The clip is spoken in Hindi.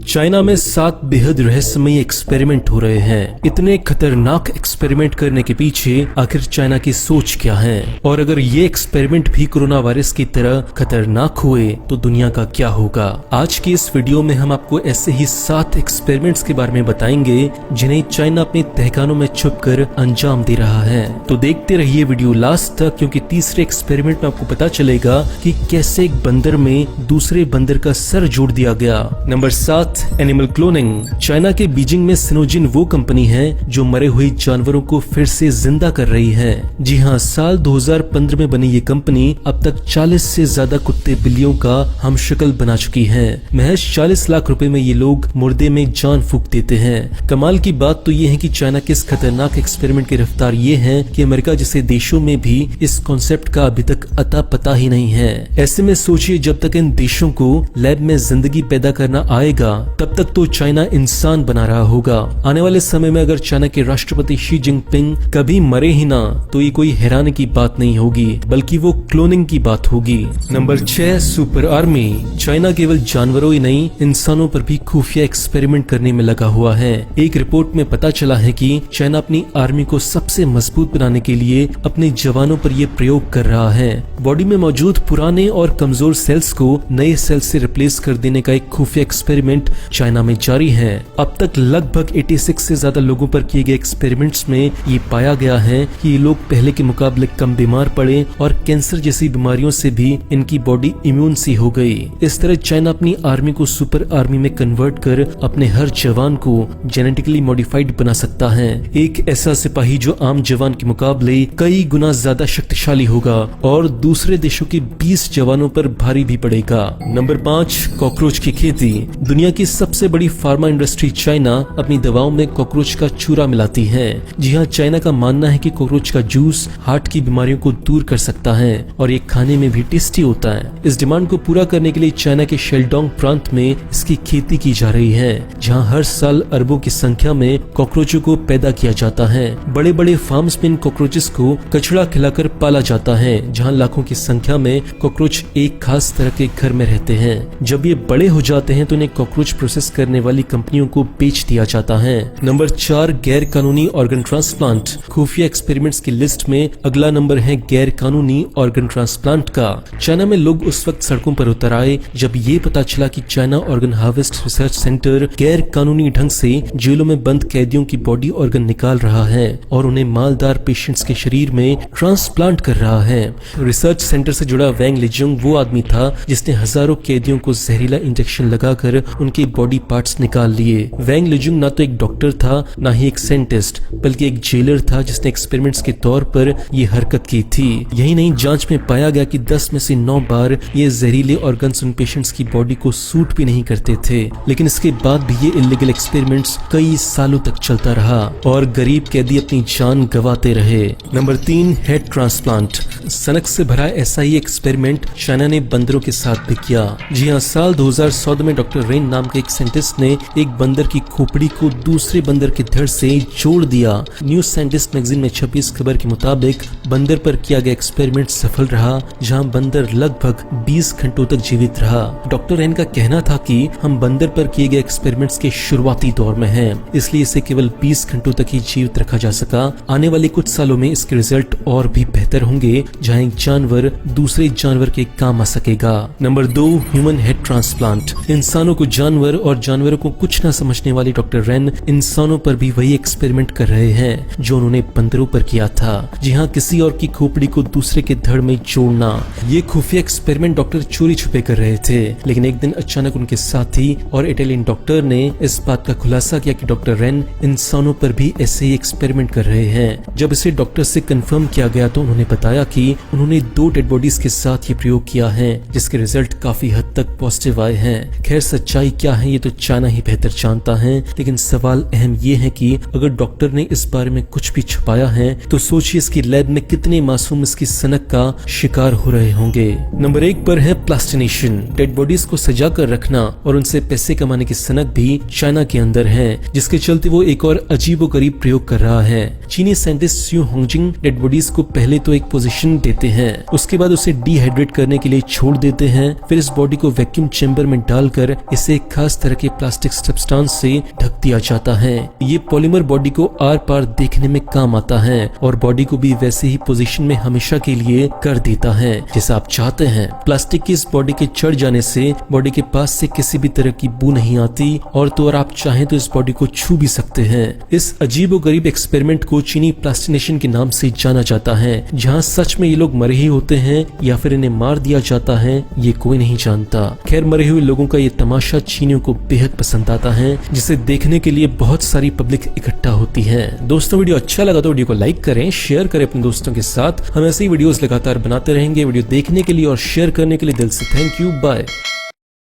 चाइना में 7 बेहद रहस्यमयी एक्सपेरिमेंट हो रहे हैं। इतने खतरनाक एक्सपेरिमेंट करने के पीछे आखिर चाइना की सोच क्या है, और अगर ये एक्सपेरिमेंट भी कोरोना वायरस की तरह खतरनाक हुए तो दुनिया का क्या होगा। आज की इस वीडियो में हम आपको ऐसे ही 7 एक्सपेरिमेंट्स के बारे में बताएंगे जिन्हें चाइना अपने तहखानों में छुपकर अंजाम दे रहा है। तो देखते रहिए वीडियो लास्ट तक, क्योंकि तीसरे एक्सपेरिमेंट में आपको पता चलेगा कि कैसे एक बंदर में दूसरे बंदर का सर जोड़ दिया गया। Number 7, animal cloning. चाइना के बीजिंग में सिनोजिन वो कंपनी है जो मरे हुए जानवरों को फिर से जिंदा कर रही है। जी हाँ, साल 2015 में बनी ये कंपनी अब तक 40 से ज्यादा कुत्ते बिल्लियों का हमशक्ल बना चुकी है। महज 40 लाख रुपए में ये लोग मुर्दे में जान फूंक देते हैं। कमाल की बात तो ये है कि चाइना के इस खतरनाक एक्सपेरिमेंट की रफ्तार ये है कि अमेरिका जैसे देशों में भी इस कॉन्सेप्ट का अभी तक अता पता ही नहीं है। ऐसे में सोचिए, जब तक इन देशों को लैब में जिंदगी पैदा करना आएगा तब तक तो चाइना इंसान बना रहा होगा। आने वाले समय में अगर चाइना के राष्ट्रपति शी जिनपिंग कभी मरे ही ना तो ये कोई हैरानी की बात नहीं होगी, बल्कि वो क्लोनिंग की बात होगी। Number 6, super army. चाइना केवल जानवरों ही नहीं, इंसानों पर भी खुफिया एक्सपेरिमेंट करने में लगा हुआ है। एक रिपोर्ट में पता चला है कि चाइना अपनी आर्मी को सबसे मजबूत बनाने के लिए अपने जवानों पर यह प्रयोग कर रहा है। बॉडी में मौजूद पुराने और कमजोर सेल्स को नए सेल्स से रिप्लेस कर देने का एक खुफिया एक्सपेरिमेंट चाइना में जारी है। अब तक लगभग 86 से ज्यादा लोगों पर किए गए एक्सपेरिमेंट्स में ये पाया गया है कि ये लोग पहले के मुकाबले कम बीमार पड़े और कैंसर जैसी बीमारियों से भी इनकी बॉडी इम्यून सी हो गई। इस तरह चाइना अपनी आर्मी को सुपर आर्मी में कन्वर्ट कर अपने हर जवान को जेनेटिकली मॉडिफाइड बना सकता है। एक ऐसा सिपाही जो आम जवान के मुकाबले कई गुना ज्यादा शक्तिशाली होगा और दूसरे देशों के 20 जवानों पर भारी भी पड़ेगा। नंबर 5, कॉकरोच की खेती। दुनिया की सबसे बड़ी फार्मा इंडस्ट्री चाइना अपनी दवाओं में कॉकरोच का चूरा मिलाती है। जी हाँ, चाइना का मानना है कि कॉकरोच का जूस हार्ट की बीमारियों को दूर कर सकता है और ये खाने में भी टेस्टी होता है। इस डिमांड को पूरा करने के लिए चाइना के शेल्डोंग प्रांत में इसकी खेती की जा रही है, जहाँ हर साल अरबों की संख्या में कॉकरोचों को पैदा किया जाता है। बड़े बड़े फार्म्स में इन कॉकरोचेस को कचड़ा खिलाकर पाला जाता है, जहाँ लाखों की संख्या में कॉकरोच एक खास तरह के घर में रहते हैं। जब ये बड़े हो जाते हैं तो इन्हें कॉकरोच प्रोसेस करने वाली कंपनियों को बेच दिया जाता है। नंबर 4, गैर कानूनी ऑर्गन ट्रांसप्लांट। खुफिया एक्सपेरिमेंट्स की लिस्ट में अगला नंबर है गैर कानूनी ऑर्गन ट्रांसप्लांट का। चाइना में लोग उस वक्त सड़कों पर उतर आए जब ये पता चला कि China organ harvest research centre गैर कानूनी ढंग से जेलों में बंद कैदियों की बॉडी ऑर्गन निकाल रहा है और उन्हें मालदार पेशेंट्स के शरीर में ट्रांसप्लांट कर रहा है। रिसर्च सेंटर से जुड़ा वैंग लिजुंग वो आदमी था जिसने हजारों कैदियों को जहरीला इंजेक्शन लगाकर उनके बॉडी पार्ट्स निकाल लिए। वैंग लिजुंग ना तो एक डॉक्टर था ना ही एक साइंटिस्ट, बल्कि एक जेलर था जिसने एक्सपेरिमेंट्स के तौर पर ये हरकत की थी। यही नहीं, जांच में पाया गया कि 10 में से 9 बार ये जहरीले ऑर्गन्स उन पेशेंट्स की बॉडी को सूट भी नहीं करते थे। लेकिन इसके बाद भी ये इलीगल एक्सपेरिमेंट्स कई सालों तक चलता रहा और गरीब कैदी अपनी जान गंवाते रहे। Number 3, head transplant. सनक से भरा ऐसा ही एक्सपेरिमेंट चाइना ने बंदरों के साथ भी किया। जी हाँ, साल 2014 में डॉक्टर रेन नाम के एक साइंटिस्ट ने एक बंदर की खोपड़ी को दूसरे बंदर के धड़ से जोड़ दिया। न्यूज साइंटिस्ट मैगजीन में छपी इस खबर के मुताबिक बंदर पर किया गया एक्सपेरिमेंट सफल रहा, जहां बंदर लगभग 20 घंटों तक जीवित रहा। डॉक्टर रेन का कहना था कि हम बंदर पर किए गए एक्सपेरिमेंट्स के शुरुआती दौर में हैं, इसलिए इसे केवल 20 घंटों तक ही जीवित रखा जा सका। आने वाले कुछ सालों में इसके रिजल्ट और भी बेहतर होंगे, जहां एक जानवर दूसरे जानवर के काम आ सकेगा। Number 2, human head transplant. इंसानों को जानवर और जानवरों को कुछ न समझने वाले डॉक्टर रेन इंसानों पर भी वही एक्सपेरिमेंट कर रहे हैं जो उन्होंने बंदरों पर किया था। जी हाँ, किसी और की खोपड़ी को दूसरे के धड़ में जोड़ना। ये खुफिया एक्सपेरिमेंट डॉक्टर चोरी छुपे कर रहे थे, लेकिन एक दिन अचानक उनके साथी और इटालियन डॉक्टर ने इस बात का खुलासा किया कि डॉक्टर रेन इंसानों पर भी ऐसे ही एक्सपेरिमेंट कर रहे हैं। जब इसे डॉक्टर से कंफर्म किया गया तो उन्होंने बताया कि उन्होंने 2 डेड बॉडीज के साथ ये प्रयोग किया है, जिसके रिजल्ट काफी हद तक पॉजिटिव आए हैं। खैर, सच्चाई क्या है ये तो चाइना ही बेहतर जानता है, लेकिन सवाल अहम ये है कि अगर डॉक्टर ने इस बारे में कुछ भी छुपाया है तो सोचिए इसकी लैब में कितने मासूम इसकी सनक का शिकार हो रहे होंगे। नंबर 1 पर है प्लास्टिनेशन। डेड बॉडीज को सजा कर रखना और उनसे पैसे कमाने की सनक भी चाइना के अंदर है, जिसके चलते वो एक और अजीबोगरीब प्रयोग कर रहा है। चीनी साइंटिस्ट स्यू होंगजिंग डेड बॉडीज को पहले तो एक पोजीशन देते हैं, उसके बाद उसे डिहाइड्रेट करने के लिए छोड़ देते हैं, फिर इस बॉडी को वैक्यूम चेंबर में डालकर इसे खास तरह के प्लास्टिक सब्सटेंस से ढक दिया जाता है। ये पॉलीमर बॉडी को आर पार देखने में काम आता है और बॉडी को भी वैसे ही पोजीशन में हमेशा के लिए कर देता है जैसा आप चाहते हैं। प्लास्टिक की इस बॉडी के चढ़ जाने से बॉडी के पास से किसी भी तरह की बू नहीं आती और तो और आप चाहें तो इस बॉडी को छू भी सकते हैं। इस अजीबोगरीब एक्सपेरिमेंट को चीनी प्लास्टिनेशन के नाम से जाना जाता है, जहां सच में ये लोग मरे ही होते हैं या फिर इन्हें मार दिया जाता है ये कोई नहीं जानता। खैर, मरे हुए लोगों का ये तमाशा चीनियों को बेहद पसंद आता है, जिसे देखने के लिए बहुत सारी पब्लिक इकट्ठा होती है। दोस्तों, वीडियो अच्छा लगा तो वीडियो को लाइक करें, शेयर करें अपने दोस्तों के साथ। हम ऐसे ही वीडियोस लगातार बनाते रहेंगे। वीडियो देखने के लिए और शेयर करने के लिए दिल से थैंक यू। बाय।